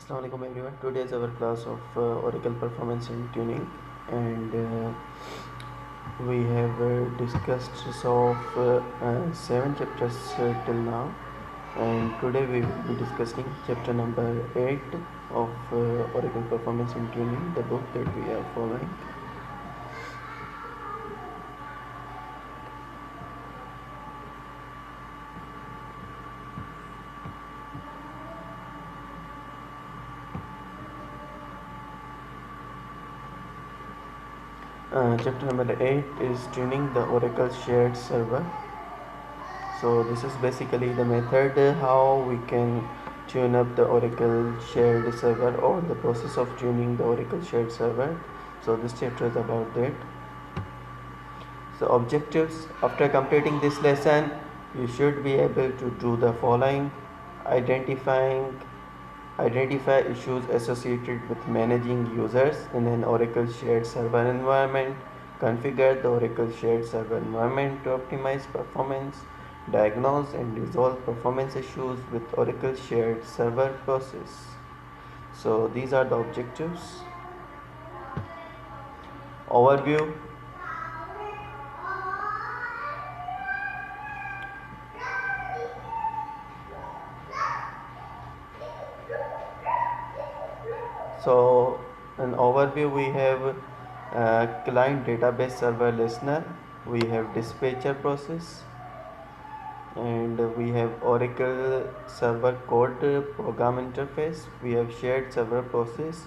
Assalamualaikum everyone. Today is our class of Oracle Performance and Tuning, and we have discussed seven chapters till now, and today we will be discussing chapter number 8 of Oracle Performance and Tuning, the book that we are following. Chapter number 8 is tuning the Oracle shared server. So this is basically the method how we can tune up the Oracle shared server, or the process of tuning the Oracle shared server. So this chapter is about that. So objectives: after completing this lesson, you should be able to do the following: identify issues associated with managing users in an Oracle shared server environment, configure the Oracle shared server environment to optimize performance, diagnose and resolve performance issues with Oracle shared server process. So these are the objectives. Overview: so an overview, we have client database server listener, we have dispatcher process, and we have Oracle server code program interface, we have shared server process,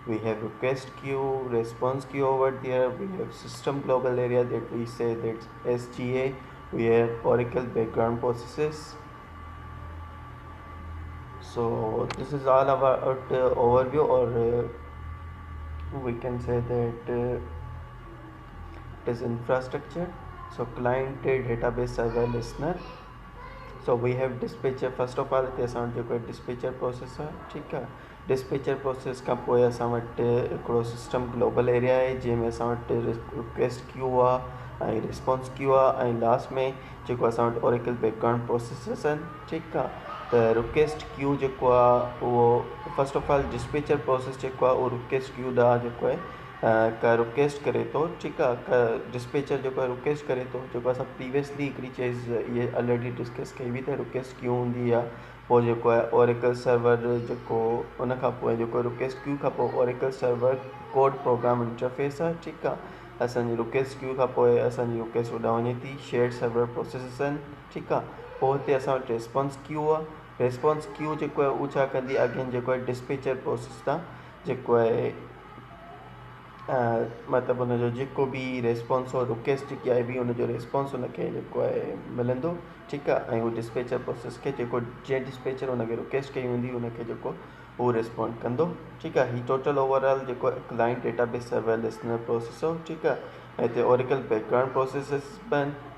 we have request queue, response queue over there, we have system global area that we say that's SGA, we have Oracle background processes. So this is all about overview, or we can say that it is infrastructure. So client database server listener. So we have dispatcher. First of all ते असां वटि जेको dispatcher process आहे, ठीकु आहे. dispatcher process खां पोइ असां वटि हिकिड़ो सिस्टम ग्लोबल एरिया आहे जंहिंमें असां वटि रिक्वेस्ट क्यू आहे ऐं रिस्पॉन्स क्यू आहे, ऐं लास्ट में जेको असां वटि ओरेकल बैकग्राउंड प्रोसेसिस आहिनि, ठीकु आहे. त रिक्वेस्ट क्यू जेको आहे उहो first of all dispatcher process जेको आहे उहो रिक्वेस्ट क्यू ॾांहुं जेको आहे का रिक्वेस्ट करे थो, ठीकु आहे. का डिस्पैचर जेको आहे रिक्वेस्ट करे थो, जेको असां प्रीवियसली हिकिड़ी चीज़ इहे ऑलरेडी डिस्कस कई हुई त रिक्वेस्ट क्यू हूंदी आहे. पोइ जेको आहे ओरेकल सर्वर जेको उन खां पोइ जेको रिक्वेस्ट क्यू खां पोइ Oracle server code program interface आहे, ठीकु आहे. असांजी रिक्वेस्ट क्यू खां पोइ असांजी रिक्वेस्ट होॾां वञे थी, शेयर सर्वर प्रोसेसिस आहिनि, ठीकु आहे. पोइ हिते असां वटि रिस्पॉन्स क्यू आहे. रिस्पॉन्स क्यू जेको आहे उहो छा कंदी, अगेन जेको आहे डिस्पैचर प्रोसेस तां जेको आहे मतिलबु हुनजो जेको बि रेस्पॉन्स और रिक्वेस्ट जेकी आई बि हुनजो रेस्पॉन्स हुनखे जेको आहे मिलंदो, ठीकु आहे. ऐं उहो डिस्पैचर प्रोसेस खे जेको जंहिं डिस्पैचर हुनखे रिक्वेस्ट कई हूंदी हुनखे जेको उहो रिस्पॉन्ड कंदो, ठीकु आहे. हीउ टोटल ओवरऑल जेको client database server listener process हो, ठीकु आहे. ऐं हिते ओरेकल बैकग्राउंड प्रोसेसिस बि आहिनि.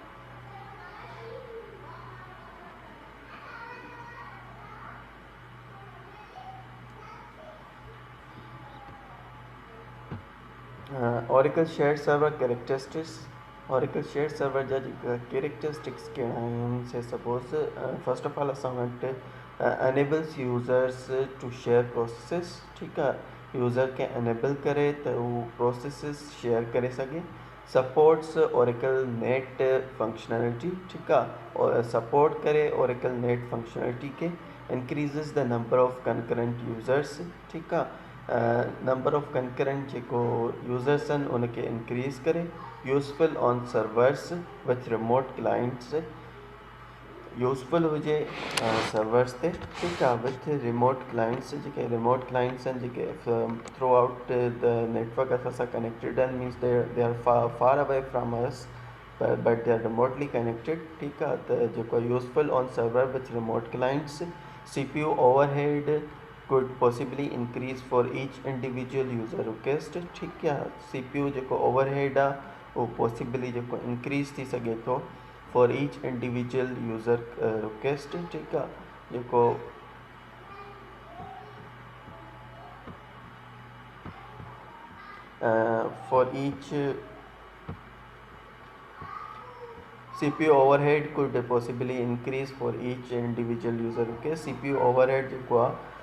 Oracle shared server characteristics. Oracle shared server जा जेका characteristics कहिड़ा आहिनि, से suppose first of all असां वटि enables users to share processes, ठीकु आहे. यूज़र खे enable करे त हू processes share करे सघे. supports Oracle net functionality, ठीकु आहे. और support करे Oracle net functionality के increases the number of concurrent users, ठीकु आहे. नंबर ऑफ कंकरेंट जेको यूज़र्स आहिनि उनखे इंक्रीज़ करे. Useful on servers with remote clients, useful हुजे सर्वर्स ते, ठीकु आहे, विथ रिमोट क्लाइंट्स. जेके रिमोट क्लाइंट्स आहिनि जेके थ्रू आउट द नेटवर्क असां सां कनेक्टेड आहिनि, means they are far away from us but they are remotely connected, ठीकु आहे. त जेको useful on server with remote clients. CPU overhead could possibly increase for each individual user request, ठीकु आहे. CPU जेको overhead आहे उहो possibly जेको increase थी सघे थो for each individual user request, ठीकु आहे. जेको for each CPU overhead could possibly increase for each individual user request. CPU overhead जेको आहे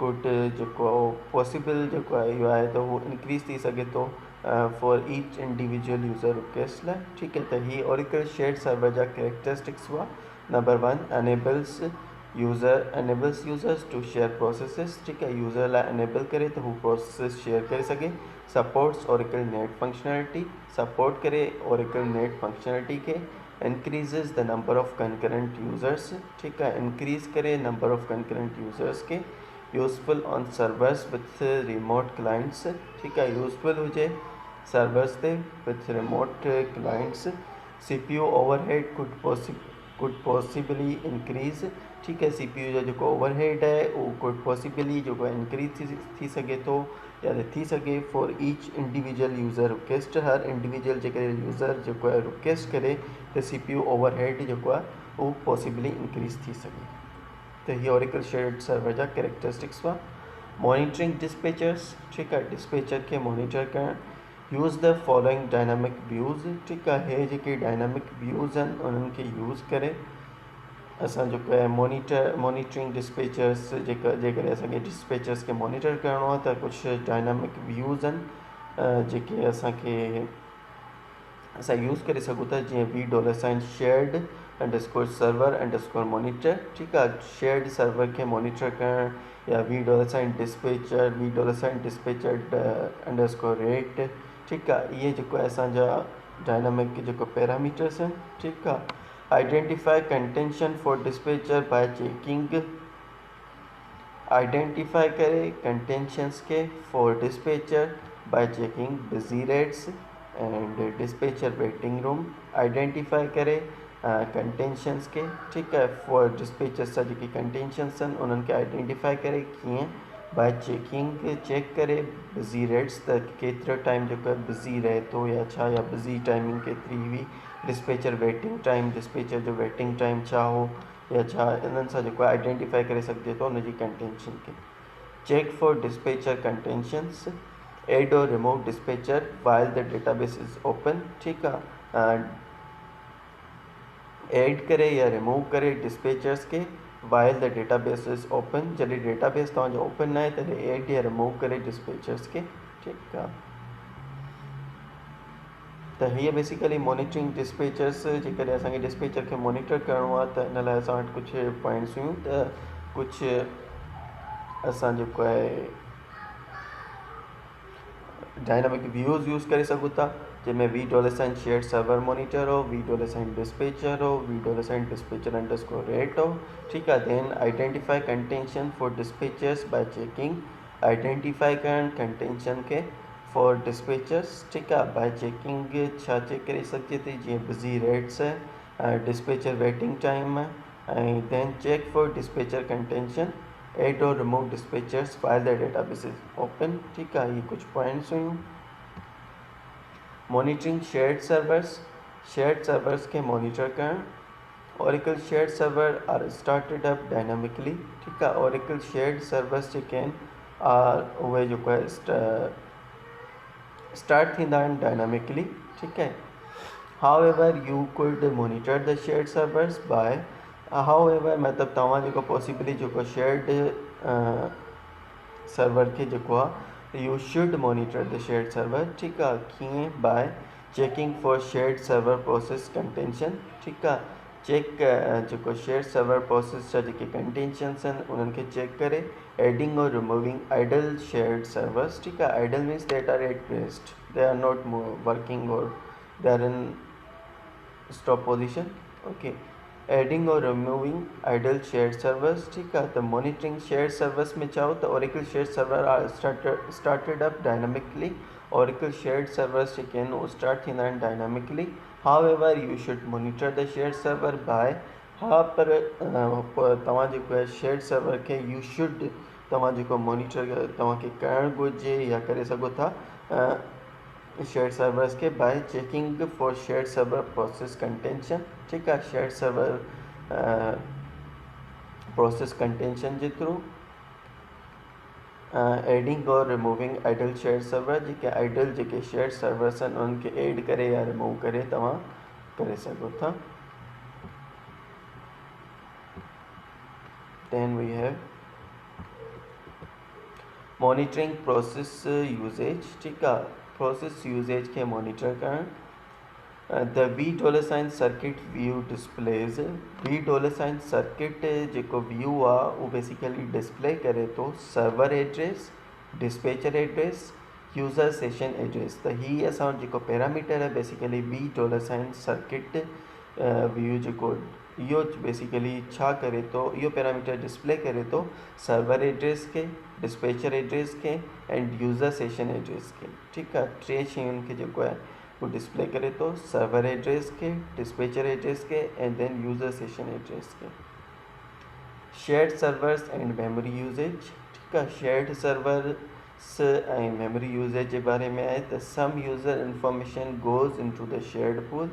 कुड जेको पॉसिबल जेको आहे इहो आहे त उहो इंक्रीज़ थी सघे थो for each individual user request लाइ। ठीकु है, त ही ओरेकल शेयर्ड सर्वर जा कैरेक्टरिस्टिक्स हुआ। Number 1 enables users to share processes। ठीक है, यूज़र लाइ एनेबल करे तो हू प्रोसेस शेयर करे सके। Supports Oracle net functionality, support करे ओरेकल नेट फंक्शनैलिटी के। Increases the number of concurrent users. ठीक है, इंक्रीज करे नंबर ऑफ कंकरेंट यूज़र्स के। Useful on servers with remote clients. ठीक है, यूजफुल हुए सर्वर्स ते with remote clients. CPU overhead could possibly increase. ठीक है, CPU जो जेको ओवरहेड है वो कुड पॉसिबली जो इंक्रीज थी सके तो या थी सके for each individual user request. Her individual JK user जेको आहे रिक्वेस्ट करे तो CPU ओवरहेड जेको आहे वो पॉसिबली इंक्रीज थी सके। तो ये ओरेकल शेयर्ड सर्वर जा कैरेक्टरिस्टिक्स हुआ। Monitoring dispatchers. ठीक है, डिस्पैचर के monitor Karan. Use the following dynamic views. ठीक है, हे जेके डायनामिक व्यूज़ आहिनि उन्हनि खे यूज़ करे असां जेको आहे मॉनिटरिंग डिस्पैचर्स जेकॾहिं असांखे डिस्पैचर्स खे मॉनिटर करिणो आहे त कुझु डायनामिक व्यूज़ आहिनि जेके असां यूज़ करे सघूं था, जीअं $$ shared underscore server underscore monitor. ठीकु आहे, शेयर्ड सर्वर खे मॉनिटर करणु या $$ डिस्पैचर अंडरस्कोर रेट। ठीकु आहे, इहे जेको आहे असांजा डायनामिक जेको पैरामीटर्स आहिनि। ठीकु आहे, identify contention for dispatcher bye checking. Identify करे कंटेंशंस के for dispatcher bye checking busy rates and dispatcher waiting room. Identify करे कंटेंशंस के। ठीक है, फॉर डिस्पैचर्स जा जेके कंटेंशंस आहिनि उन्हनि खे आइडेंटिफाई करे कीअं बाय चेकिंग चेक करे बिज़ी रेट्स त केतिरो टाइम जेको आहे बिज़ी रहे थो या छा, या बिज़ी टाइमिंग केतिरी हुई। डिस्पैचर वेटिंग टाइम, डिस्पैचर जो वेटिंग टाइम छा हो या छा, इन्हनि सां जेको आहे आइडेंटिफाई करे सघिजे थो उनजी कंटेंशन खे। Check for dispatcher contentions. Add और remove dispatcher while the database is open. ठीक आहे, एड करे या रिमूव करे डिस्पैचर्स के while the database is open. जॾहिं डेटाबेस तव्हांजो ओपन न आहे तॾहिं एड या रिमूव करे डिस्पैचर्स के। ठीकु आहे, त हीअ बेसिकली मॉनिटरिंग डिस्पैचर्स जेकॾहिं असांखे डिस्पैचर खे मॉनिटर करिणो आहे त इन लाइ असां वटि कुझु पॉइंट्स हुयूं। त कुझु असां जेको आहे डायनामिक व्यूज़ यूज़ करे सघूं था, जंहिंमें $$ शेयर्ड सर्वर मॉनिटर हो, $$ डिस्पैचर हो, $$ डिस्पैचर अंडरस्कोर रेट हो। ठीकु आहे, then identify contention for dispatchers by checking. Identify करणु कंटेंशन के फॉर डिस्पैचर्स। ठीकु आहे, बाय चेकिंग छा चेक करे सघिजे थी, जीअं busy rates dispatcher waiting time ऐं then check for dispatcher contention. Add और remove dispatchers while the database is open. ठीक है, ये कुछ पॉइंट्स हुई। मॉनिटरिंग शेयर्ड सर्वर्स के मॉनिटर करण। Oracle shared server are started up dynamically. ठीक है, ओरेकल शेयर्ड सर्वर्स जेके आहिनि उहे जेको आहे स्टार्ट थींदा आहिनि डायनामिकली। ठीकु है, however you could monitor the shared servers by however मतलब तव्हां जेको पॉसिबली जेको शेयर्ड सर्वर के जेको आहे you should monitor the shared server. ठीकु आहे, कीअं bye checking for shared server process contention. ठीकु आहे, चेक जेको शेयर्ड सर्वर प्रोसेस जा जेके कंटेंशंस आहिनि उन्हनि खे चेक करे। Adding or removing idle shared servers. ठीकु आहे, idle means that are at rest, they are not working or they are in stop position. Okay, adding or removing idle shared servers. ठीक है, तो monitoring shared servers में चाहो तो Oracle shared server are started up dynamically. Oracle shared servers जेके आहिनि उहे start थींदा आहिनि dynamically. However you should monitor the shared server by. हाँ, पर तव्हां जेको आहे शेयर्ड सर्वर खे यू शुड तव्हां जेको मॉनिटर तव्हांखे करणु घुरिजे या करे सघो था शेयर्ड सर्वर्स के bye checking for shared server process contention. ठीक है, शेयर्ड सर्वर प्रोसेस कंटेंशन के through. Adding or removing idle shared server, JK idol JK shared servers आहिनि उन्हनि खे एड करे या रिमूव करे तव्हां करे सघो था। Then we have monitoring process usage, ठीक आहे, प्रोसेस यूसेज खे मॉनिटर करणु। The $V circuit view displays, $V circuit जेको व्यू आहे उहो बेसिकली डिस्प्ले करे थो server address, dispatcher address, user session address. त ही असां जेको पैरामीटर आहे बेसिकली $V सर्किट व्यू जेको इहो बेसिकली छा करे थो, इहो पैरामीटर डिस्प्ले करे थो सर्वर एड्रेस खे, डिस्पैचर एड्रेस खे एंड यूज़र सेशन एड्रेस खे, ठीकु आहे। टे शयुनि खे जेको आहे वो डिस्प्ले करे तो सर्वर एड्रेस के, डिस्पैचर एड्रेस के and then user session address के। Shared servers and memory usage, ठीक है। Shared servers and memory usage के बारे में है तो some user information goes into the shared pool,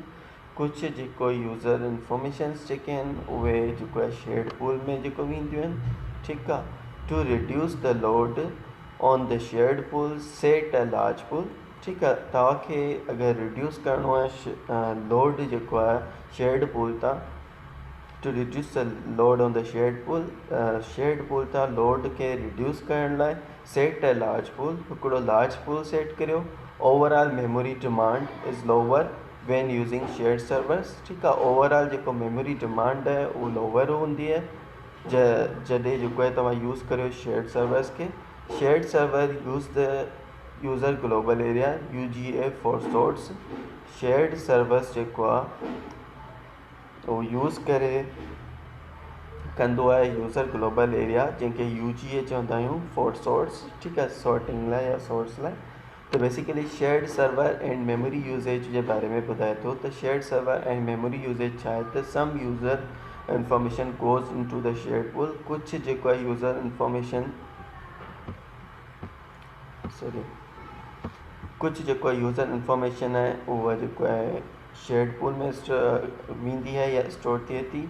कुछ जो यूज़र इंफॉर्मेशन जेके आहिनि उहे जेको आहे शेयर्ड पूल में जेको वेंदियूं आहिनि, ठीकु आहे। To reduce the load on the shared pool set a large pool, ठीकु आहे। तव्हांखे अगरि रिड्यूस करिणो आहे लोड जेको आहे शेयर्ड पूल तां, to reduce the load on the shared pool तां लोड खे रिड्यूस करण लाइ सेट अ लार्ज पूल, हिकिड़ो लार्ज पूल सेट करियो। Overall memory demand is lower when using shared servers, ठीकु आहे। ओवरऑल जेको मेमोरी डिमांड आहे उहो लोअर हूंदी है जॾहिं जेको आहे तव्हां यूज़ करियो शेयर्ड सर्वर्स खे। Shared server use the user global area UGA for source, shared servers जेको आहे उहो यूज़ करे कंदो आहे यूज़र ग्लोबल एरिया जंहिंखे UGA चवंदा आहियूं फॉर सोर्स, ठीकु आहे, सॉर्टिंग लाइ या सोर्स लाइ। तो basically shared server and memory usage के बारे में ॿुधाए थो त shared server and memory usage छा आहे त some user information goes into the shared pool, कुछ जेको आहे यूज़र इंफॉर्मेशन कुछ जेको यूज़र इंफॉर्मेशन है उहा जेको आहे शेयर्ड पूल में वेंदी है या स्टोर थिए थी।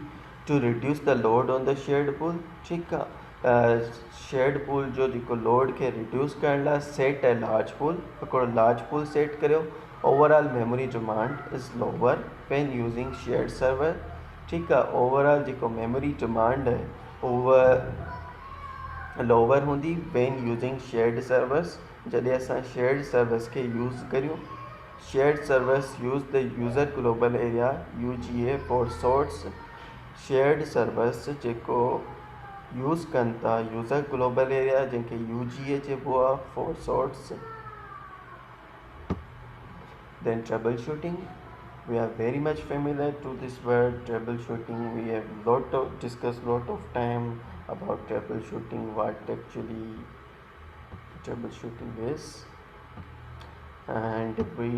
To reduce the load on the shared pool, ठीकु आहे। शेयर्ड पूल जो जेको लोड खे रिड्यूस करण लाइ सेट अ लार्ज पूल, हिकिड़ो लार्ज पूल सेट करियो। Overall memory demand is lower when using shared server, ठीकु आहे। ओवरऑल जेको मेमोरी डिमांड है उहा लोअर हूंदी वैन यूज़िंग शेयर्ड सर्वर्स, जॾहिं असां शेयर्ड सर्वर्स खे यूज़ करियूं। Shared servers use the user global area UGA for source, shared servers जेको यूज़ कनि था यूज़र ग्लोबल एरिया जंहिंखे UGA चइबो आहे for source. Then troubleshooting, we are very much familiar to this word troubleshooting. We have discussed lot of time about troubleshooting, what actually troubleshooting is, and we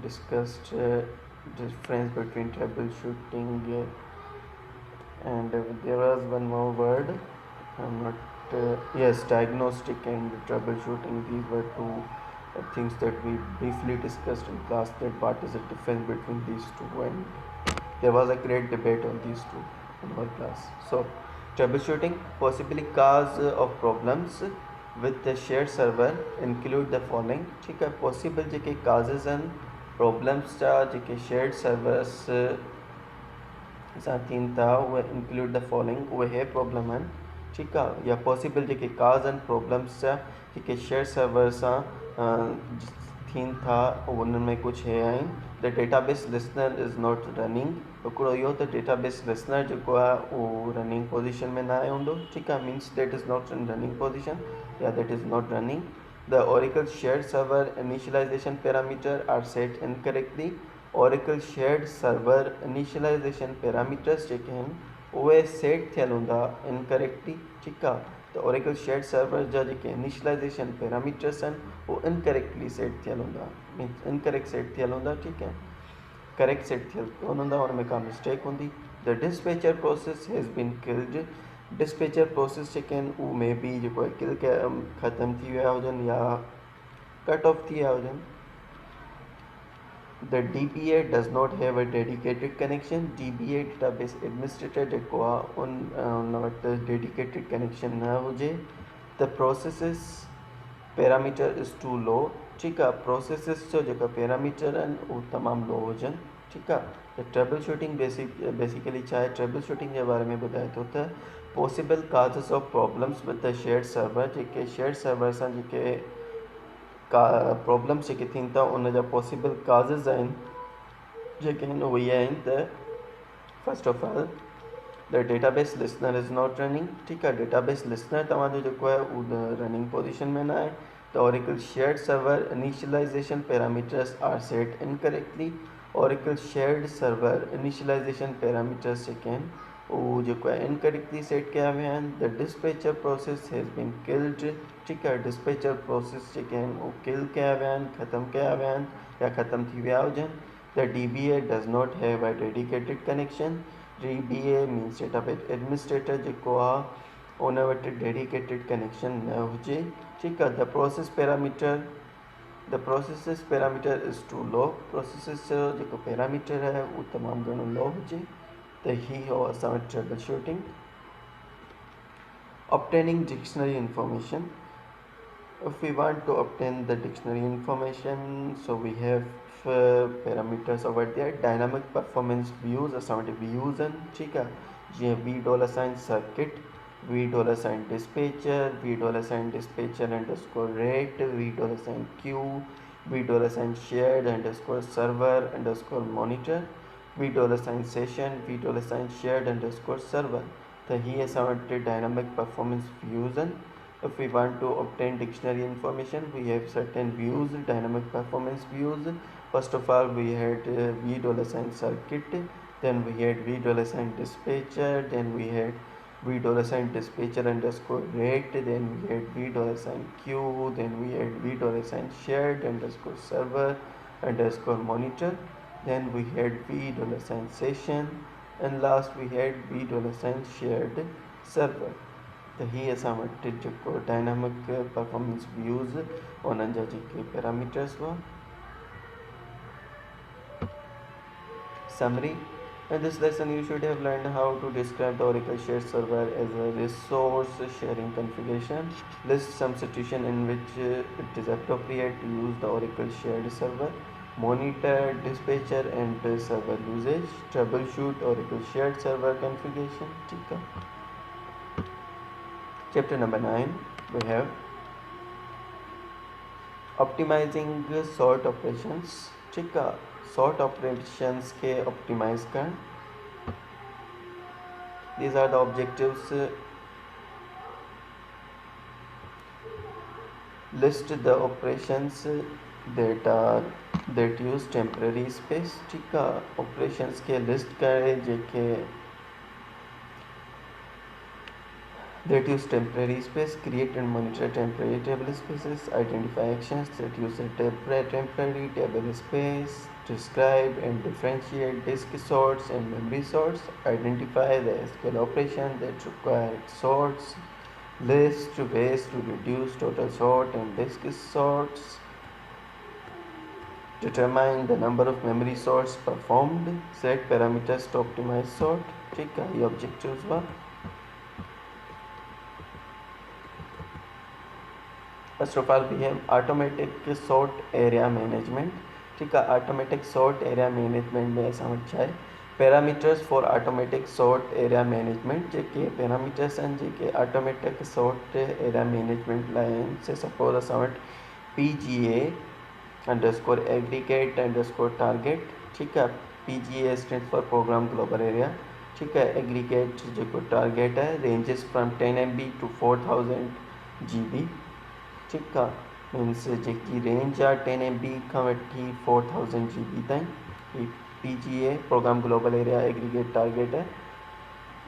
discussed difference between troubleshooting and there was one more word, I'm not yes, diagnostic and troubleshooting. These were two things that we briefly discussed in class, that what is the difference between these two, and there was a great debate on these two in our class. So troubleshooting, possibly cause of problems with the shared server include the following, ठीक है। Possible जेके काज़ेस आहिनि problems जा जेके shared servers सां थियनि था उहे include the following, उहे हे problem आहिनि, ठीकु आहे। या पॉसिबल जेके काज़ आहिनि प्रॉब्लम्स जा जेके शेयर्ड सर्वर सां थियनि था उन्हनि में कुछ हे आहिनि। The database listener is not running, हिकिड़ो इहो त डेटाबेस लिसनर जेको आहे उहो रनिंग पोजीशन में न आहे हूंदो, ठीकु आहे, means that is not in running position या that is not running. The Oracle shared server initialization parameter are set incorrectly, Oracle shared server initialization parameters जेके आहिनि उहे सेट थियल हूंदा इनकरेक्टली, ठीकु आहे। त ओरेकल शेयर्ड सर्वर जा जेके इनिशियलाइजेशन पैरामीटर्स आहिनि उहे इनकरेक्टली सेट थियल हूंदा, मीन्स इनकरेक्ट सेट थियल हूंदा, ठीकु आहे, करेक्ट सेट थियल कोन हूंदा, हुन में का मिस्टेक हूंदी। The dispatcher process has been killed, dispatcher process जेके आहिनि उहे में बि जेको आहे किल ख़तमु थी विया हुजनि या कट ऑफ थी विया हुजनि। The DBA does not have a dedicated connection, DBA database administrator जेको आहे उन वटि dedicated connection न हुजे। The processes parameter is too low, ठीकु आहे, processes जो जेका पैरामीटर आहिनि उहे तमामु लो हुजनि, ठीकु आहे। त ट्रबल शूटिंग बेसिकली छा आहे, ट्रबल शूटिंग जे बारे में ॿुधाए थो त possible causes of problems with the shared server JK shared server सां जेके प्रॉब्लम्स जेके थियनि था उन जा पॉसिबल काज़िस आहिनि जेके हिन उहे आहिनि त first of all the database listener is not running ठीकु आहे डेटाबेस लिसनर तव्हांजो जेको आहे उहो रनिंग पोजीशन में न आहे The Oracle shared server initialization parameters are set incorrectly. Oracle shared server initialization parameters जेके आहिनि उहो जेको आहे इनकरेक्टली सेट कया विया आहिनि the dispatcher process has been killed ठीकु आहे डिस्पैचर प्रोसेस जेके आहिनि उहे किल कया विया आहिनि ख़तमु कया विया आहिनि या ख़तमु थी विया हुजनि the DBA does not have a dedicated connection DBA means database administrator जेको आहे उन वटि डेडिकेटेड कनेक्शन न हुजे ठीकु आहे the process parameter is too low process जो जेको पैरामीटर आहे उहो तमामु घणो लो हुजे त ही हो असां वटि trouble shooting obtaining dictionary information if we want to obtain the dictionary information so we have parameters over there dynamic performance views असां वटि views आहिनि ठीकु आहे जीअं $sign circuit $sign dispatcher $sign dispatcher underscore rate $sign queue $sign shared underscore server underscore monitor $sign session $sign shared underscore server so here is our dynamic performance views and if we want to obtain dictionary information we have certain views dynamic performance views first of all we had $sign circuit then we had $sign dispatcher then we had $sign dispatcher underscore rate then we had $sign queue then we had $sign shared underscore server underscore monitor then we had $sign session and last we had $sign shared server त ही असां वटि जेको dynamic performance views उन्हनि जा जेके parameters हुआ summary in this lesson you should have learned how to describe the Oracle shared server as a resource sharing configuration list some situation in which it is appropriate to use the Oracle shared server monitor dispatcher and server usage troubleshoot Oracle shared server configuration ठीक है chapter number 9 we have optimizing sort operations ठीक है sort operations के optimize कर these are the objectives list the operations that use temporary space ठीक है operations के list करे जेके that use temporary space create and monitor temporary table spaces identify actions that use a temporary table space describe and differentiate disk sorts and memory sorts identify the SQL operation that require sorts list ways to reduce total sort and disk sorts determine the number of memory sorts performed set parameters to optimize sort ठीक है ये objectives हुआ First of all, we have automatic sort area management. ठीक है automatic sort area management में असां वटि छा आहे parameters for automatic sort area management JK parameters आहिनि जेके automatic sort area management लाइ आहिनि से suppose असां वटि PGA underscore aggregate underscore target ठीक है PGA stands for program global area ठीक है aggregate जेको target है ranges from 10 MB to 4000 GB ठीक आहे मीन्स जेकी रेंज आहे 10 MB खां वठी 4000 GB ताईं PGA program global area aggregate target है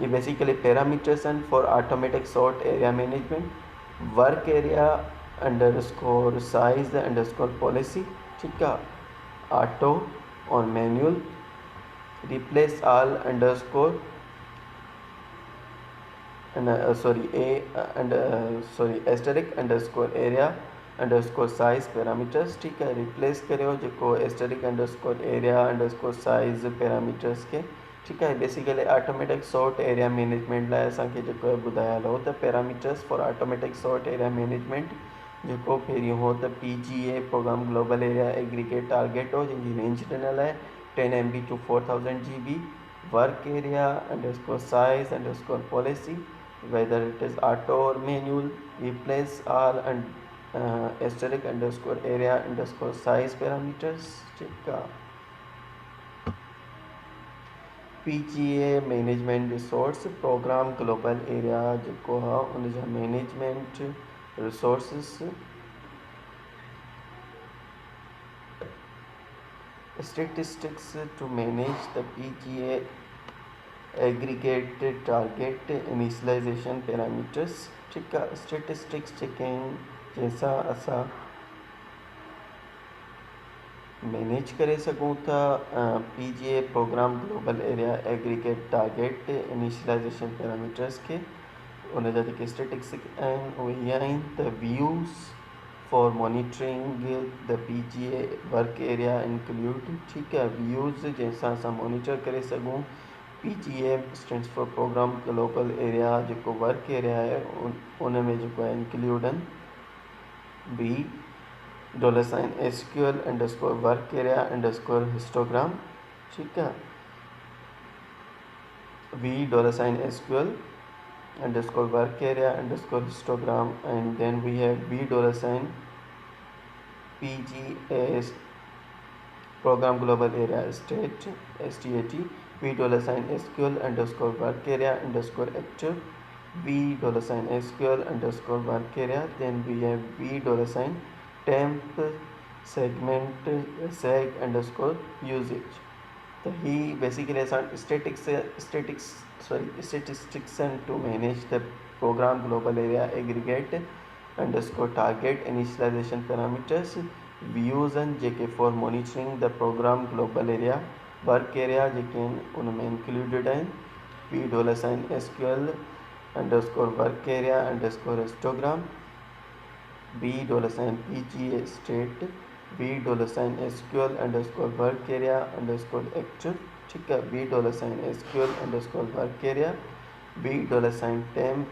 ये बेसिकली पैरामीटर्स आहिनि for automatic sort area management work area underscore size underscore policy ठीक आहे ऑटो और manual replace all underscore asterisk underscore area underscore size parameters ठीक है replace करियो जेको asterisk underscore area underscore size parameters के ठीक है basically automatic sort area management लाइ असांखे जेको आहे ॿुधायल हो त parameters for automatic sort area management जेको पहिरियों हो त PGA program global area aggregate target हो जंहिंजी रेंज ॾिनल आहे 10 MB to 4000 GB work area underscore size underscore policy whether it is auto or manual. We place R and asterisk underscore area underscore size parameters. ठीक है. PGA management resource program global area जेको है उन जा management resources statistics to manage the PGA aggregate target initialization parameters. ठीक है. statistics checking जैसा असा मैनेज करे सघूं था PGA program global area aggregate target initialization parameters के उन जा जेके स्टैटिस्टिक्स आहिनि उहे इहे आहिनि त views for monitoring the PGA work area include. ठीकु आहे. व्यूज़ जंहिंसां असां मॉनिटर करे सघूं PGA stands for program global area जेको वर्क एरिया आहे उन में जेको आहे इंक्लूड आहिनि B $SQL underscore work area underscore histogram. ठीक है. V $SQL underscore work area underscore histogram, and then we have V $PGA program global area state STAT. V $SQL underscore work area underscore active. V $SQL underscore work area. Then we have V temp segment seg underscore usage. तो he basically statistics and to manage the program global area aggregate underscore target initialization parameters. views and JK for monitoring the program global area work area JK उनमें included हैं V $SQL underscore work area underscore histogram. B $PGA state. B $SQL underscore work area underscore active. ठीक है. B $SQL underscore work area. B $temp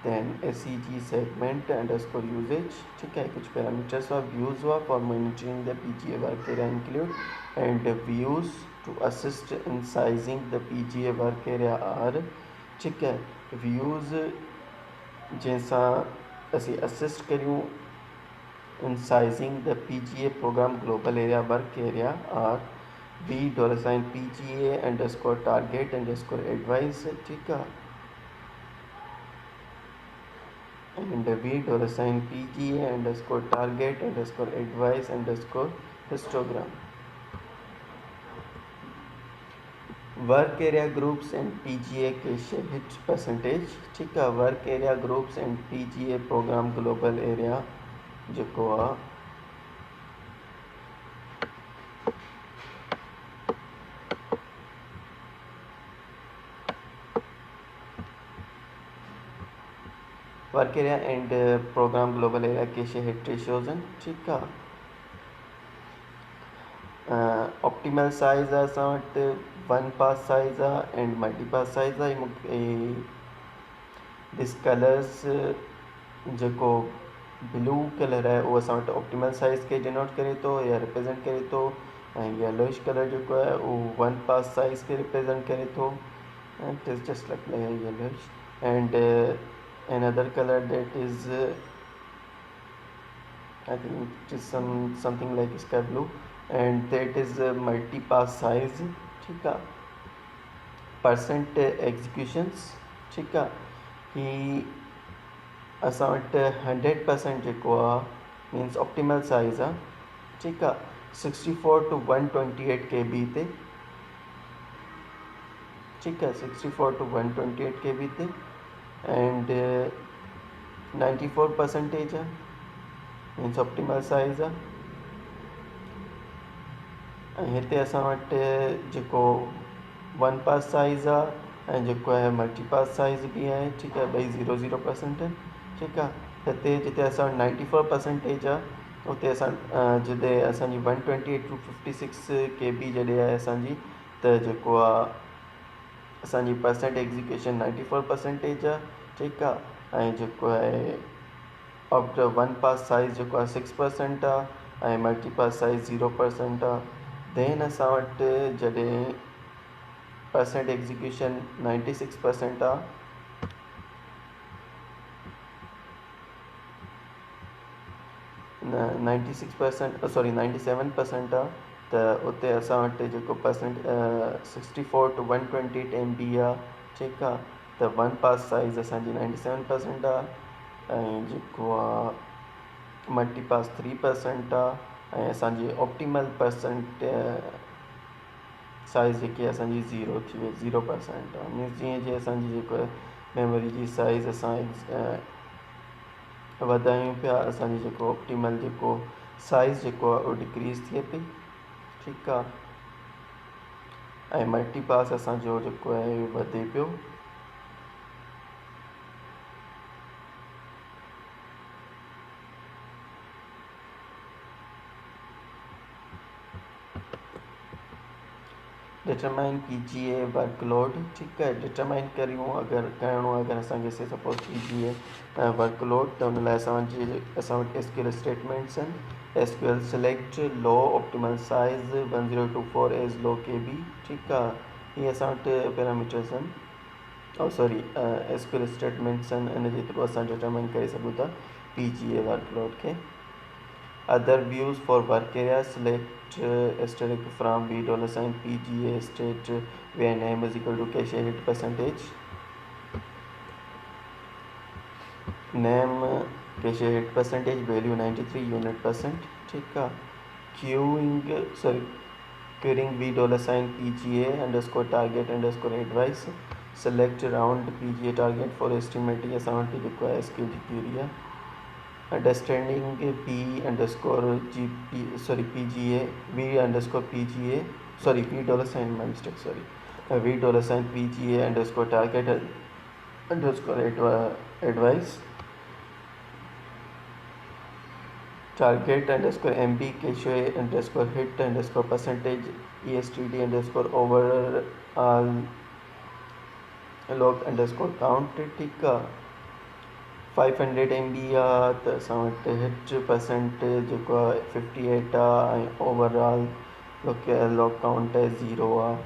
then SEG segment underscore usage. ठीक है. कुछ parameters of views हुआ for monitoring the PGA work area include, and views to assist in sizing the PGA work area are. ठीक है. views जैसा ਅਸੀਂ assist करूँ in sizing the PGA program global area work area are B $PGA underscore target underscore advice. ठीक है. and V $PGA underscore target underscore advice underscore histogram. Work area groups and PGA cache hit percentage. ठीक है. Work area groups and PGA program global area जेको आहे work area and program global area cache hit ratios आहिनि. ठीक आहे. Optimal size आहे असां वटि 1 पास साइज़ आहे एंड मल्टी पास साइज़ आहे. दिस कलर्स जेको ब्लू कलर आहे उहो असां वटि ऑप्टिमल साइज़ खे डिनोट करे थो या रिप्रेज़ेंट करे थो, ऐं येलोइश कलर जेको आहे उहो 1 पास साइज़ खे रिप्रेज़ेंट करे थो. It is just like yellowish. And another color that is I think it is something like sky blue, and that is multi-pass size. ठीक है. Percent executions. ठीक है. कि असां वटि 100% जेको आहे मीन्स ऑप्टिमल साइज़ आहे. ठीक आहे. 64 to 128 KB ते. ठीक है. 64 to 128 KB ते and 94% है मीन्स ऑप्टिमल साइज़ आहे. ऐं हिते असां वटि जेको 1 पास साइज़ आहे ऐं जेको आहे मल्टी पास साइज़ बि आहे. ठीकु आहे. ॿई 0% आहिनि. ठीकु आहे. हिते जिते असां 94% आहे उते असां जिते असांजी 128 to 56 KB जॾहिं आहे असांजी, त जेको आहे असांजी परसेंट एग्जीक्यूशन 94% आहे. ठीकु आहे. ऐं जेको आहे ऑफ द 1 पास साइज़ जेको आहे 6% आहे ऐं मल्टी पास साइज़ 0% आहे. देन असां वटि जॾहिं परसेंट एग्जीक्यूशन 96% आहे 96% सॉरी 97% आहे त उते असां वटि जेको परसेंट 64 to 128 MB आहे, ठीकु आहे। त वन पास साइज़ असांजी 97% आहे ऐं जेको आहे मल्टी पास 3% आहे ऐं असांजी ऑप्टिमल परसेंट साइज़ जेकी आहे असांजी 0 थी वई, 0% आहे। मीन्स जीअं जीअं असांजी जेको मेमोरी जी साइज़ असां वधायूं पिया, असांजी जेको ऑप्टिमल जेको साइज़ जेको आहे उहो डिक्रीज़ थिए पई, ठीकु आहे। ऐं मल्टी पास असांजो जेको आहे वधे पियो। डिटरमाइन PGA वर्कलोड, ठीकु आहे। डिटरमाइन करियूं अगरि करिणो आहे अगरि असांखे से सपोज़ PGA वर्कलोड, त हुन लाइ असां वटि SQL स्टेटमेंट्स आहिनि। SQL सिलेक्ट लो optimal size 1024 as low KB, ठीकु आहे। इहे असां वटि पैरामीटर्स आहिनि, सॉरी SQL स्टेटमेंट्स आहिनि, इन जे थ्रू असां डिटरमाइन करे सघूं था PGA वर्कलोड खे। Other views for work area, select asterisk from $sign PGA state where name is equal to cache hit percentage. Name cache hit percentage value 93 unit %, ठीक है। querying $sign PGA underscore target underscore advice, select round PGA target for estimating assignment to require SQL query है। Understanding P underscore GP PGA V underscore PGA $sign my mistake V $PGA underscore target underscore advice, target underscore MB cache underscore hit underscore percentage ESTD underscore overall log underscore count, ठीक है। 500 MB आहे त असां वटि hit percent जेको आहे 58 आहे ऐं ओवरऑल लॉग काउंट आहे 0 आहे।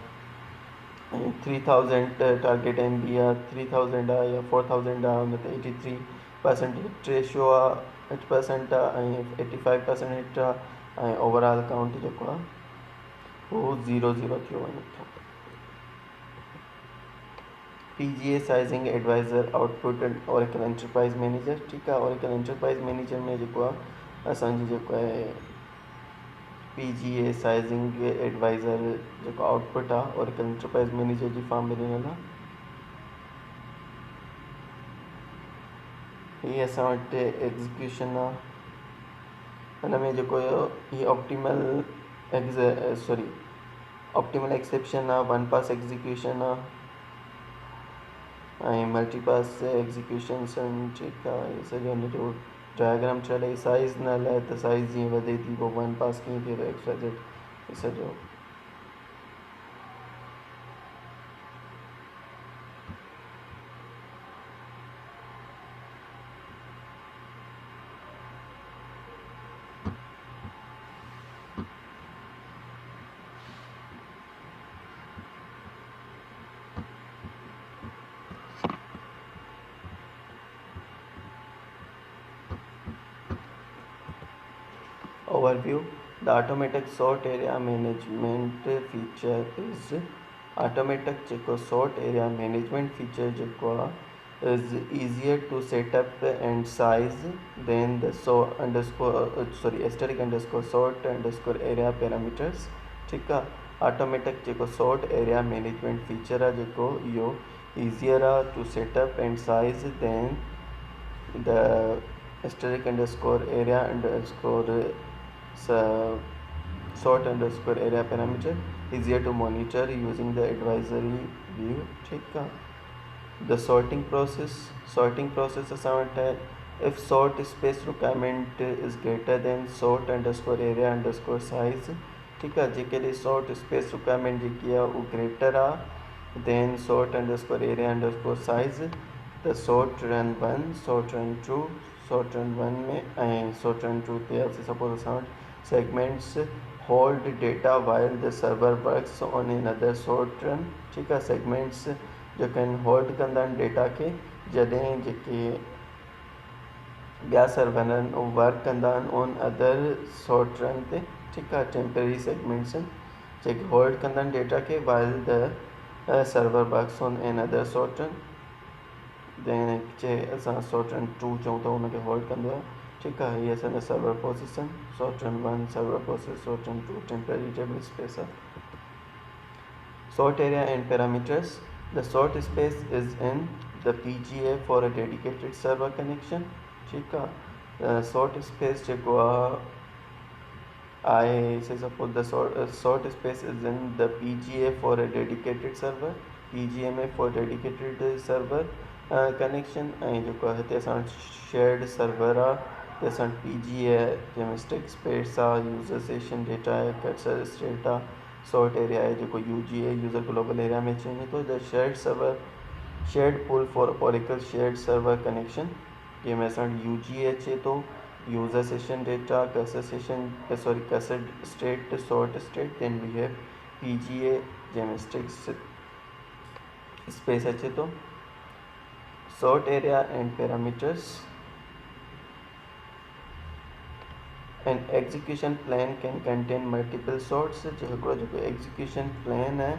ऐं 3000 टारगेट MB आहे, 3000 आहे या 4000 आहे, हुन ते 83% हिट रेशियो आहे, 8% आहे ऐं 85% हिट आहे ऐं ओवरऑल काउंट जेको आहे उहो 0 थियो वञे थो। PGA sizing advisor output Oracle enterprise manager, ठीकु आहे। Oracle एंटरप्राइज़ मैनेजर में जेको आहे असांजी जेको आहे PGA साइजिंग एडवाइज़र जेको आउटपुट आहे Oracle एंटरप्राइज़ मैनेजर जी फॉर्म में ॾिनल आहे। हीअ असां वटि एग्ज़ीक्यूशन आहे, हुन में जेको हीअ ऑप्टिमल एक्सेप्शन आहे, वन पास एग्ज़ीक्यूशन आहे ऐं मल्टीपास एग्ज़ीक्यूशन्स आहिनि, ठीकु आहे। इहे सॼो हुनजो डायग्राम ठहियल आहे। साइज़ न लाइ त साइज़ जीअं वधे थी पोइ वन पास कीअं थिए थो एक्सट्रा सॼो। Overview: the automatic sort area management feature is automatic जेको sort area management feature जेको आहे is easier to set up and size than the sort area parameters, ठीकु आहे। automatic जेको sort area management feature आहे जेको इहो easier आहे to set up and size than the area sort underscore area parameter, easier to monitor using the advisory view, ठीक है। the sorting process असां वटि है if sort space requirement is greater than sort underscore area underscore size, ठीकु आहे। जेकॾहिं sort space requirement जेकी आहे उहा greater आहे then sort underscore area underscore size, the sort run 1 sort run 2 sort run 1 में ऐं sort run 2 ते सपोज असां वटि segments hold data while the server works on another sort run, ठीकु आहे। segments जेके आहिनि होल्ड कंदा आहिनि डेटा खे जॾहिं जेके ब्या सर्वरन वर्क कंदान ऑन अदर सॉर्ट रन ते ठीक है टेम्पररी सेगमेंट्स जेके होल्ड कंदान डेटा के while the server works on an other sort run जे असां सॉर्ट रन 2 चऊं था उनखे होल्ड कंदो आहे ठीक आहे हीअ असांजा server position sort run 1 server process sort run 2 temporary table space आहे sort area and parameters. The sort space is in the PGA for a dedicated server connection. ठीक है sort space जेको I say suppose the sort space is in the PGA for a dedicated server PGMA for dedicated server connection ऐं जेको आहे हिते असां shared server आहे ते असां PGA जंहिंमें stick space आहे user session data आहे cursor state आहे sort area है जो UGA user global area में चाहिए तो the shared pool for Oracle shared server connection ये में असां UGA अचे तो user session data cursor state sort state then we have PGA जंहिंमें stick space अचे तो sort area and parameters. An execution plan can contain multiple sorts. जो execution plan है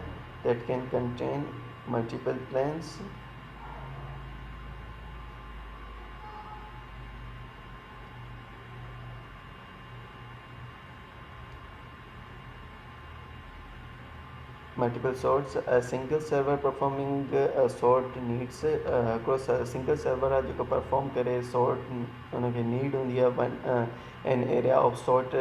that can contain multiple plans. Multiple sorts. A single server performing a sort needs across a single server है जो perform करे sort उनके need होंदी है one an area of sort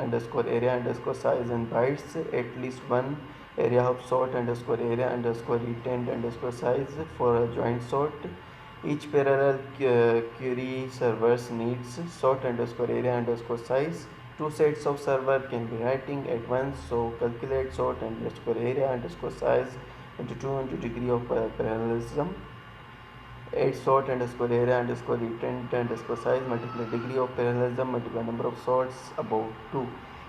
underscore area underscore size and bytes at least one area of sort underscore area underscore retained underscore size for a joint sort. Each parallel query servers needs sort underscore area underscore size. Two sets of server can be writing at once, so calculate sort underscore area underscore size into 2 into degree of parallelism. Add sort underscore area underscore retained underscore size multiply degree of parallelism multiply number of sorts above 2.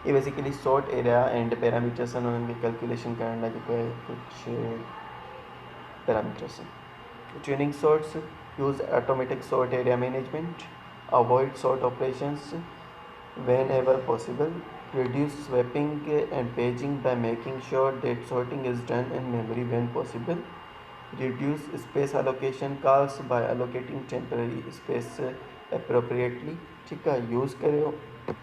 ये basically sort area and parameters हैं उनके calculation करना जो है कुछ parameters हैं tuning sorts use automatic sort area management avoid sort operations whenever possible. Reduce swapping and paging by making sure that sorting is done in memory when possible. Reduce space allocation calls by allocating temporary space appropriately. ठीक है use करो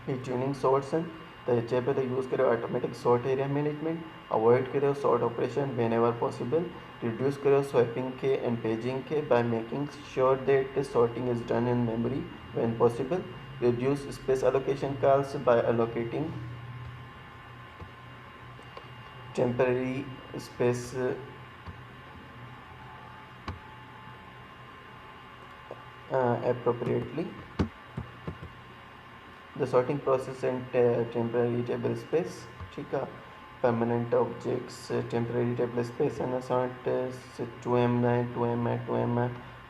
tuning sorts त चए पियो त use करो automatic sort area management avoid करो sort operation whenever possible reduce करो स्वैपिंग के एंड पेजिंग के by making sure that sorting is done in memory when possible reduce space allocation calls by allocating temporary space appropriately. The sorting process and temporary table space ठीक है permanent objects temporary table space and sort 2m है 2m है 2m है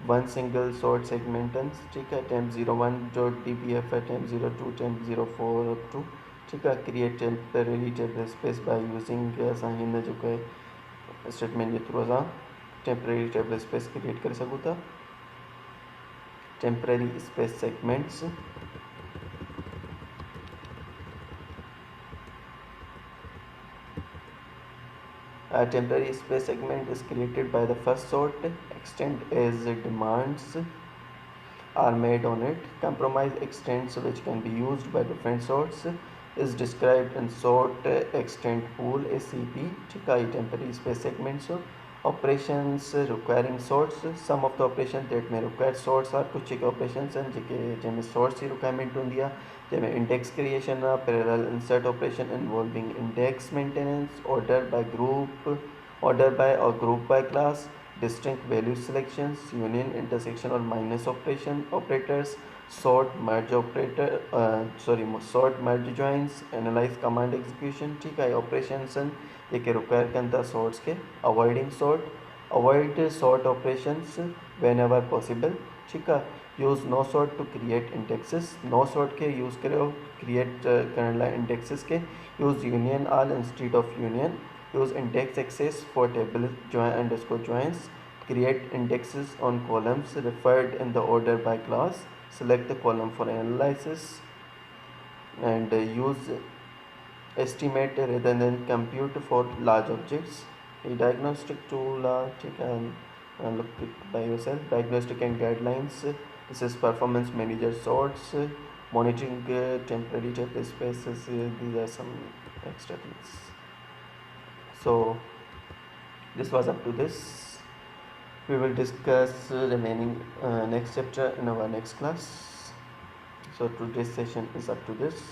one single sort segmentance ठीक है temp 01 dot dbf है temp 02 temp 04 up to ठीक है create temporary table space by using असां हिन जो है स्टेटमेंट जे थ्रू असां temporary table space create करे सघूं था temporary space segments A temporary space segment is created by the first sort, extend as demands are made on it. Compromise extents which can be used by different sorts is described in sort extent pool ACP. Temporary space segments. Operations requiring sorts. Some of the operations that may require sorts are कुछ operations हैं जिनमें sorts की requirement होती है जिनमें index creation parallel insert operation involving index maintenance order by group order by or group by class distinct value selections union intersection or minus operators sort merge sort merge joins analyze command execution ठीक है operations जेके require कनि था sorts के avoiding sort avoid sort operations whenever possible ठीक है use no sort to create indexes no sort के use करो create करण लाइ indexes के use union all instead of union use index access for table join underscore joins create indexes on columns referred in the order by class select the column for analysis, and use estimate rather than compute for large objects. A diagnostic tool, you can look it by yourself. Diagnostic and guidelines. This is performance manager sorts, monitoring temporary table spaces. These are some extra things. So this was up to this. We will discuss remaining next chapter in our next class. So today's session is up to this.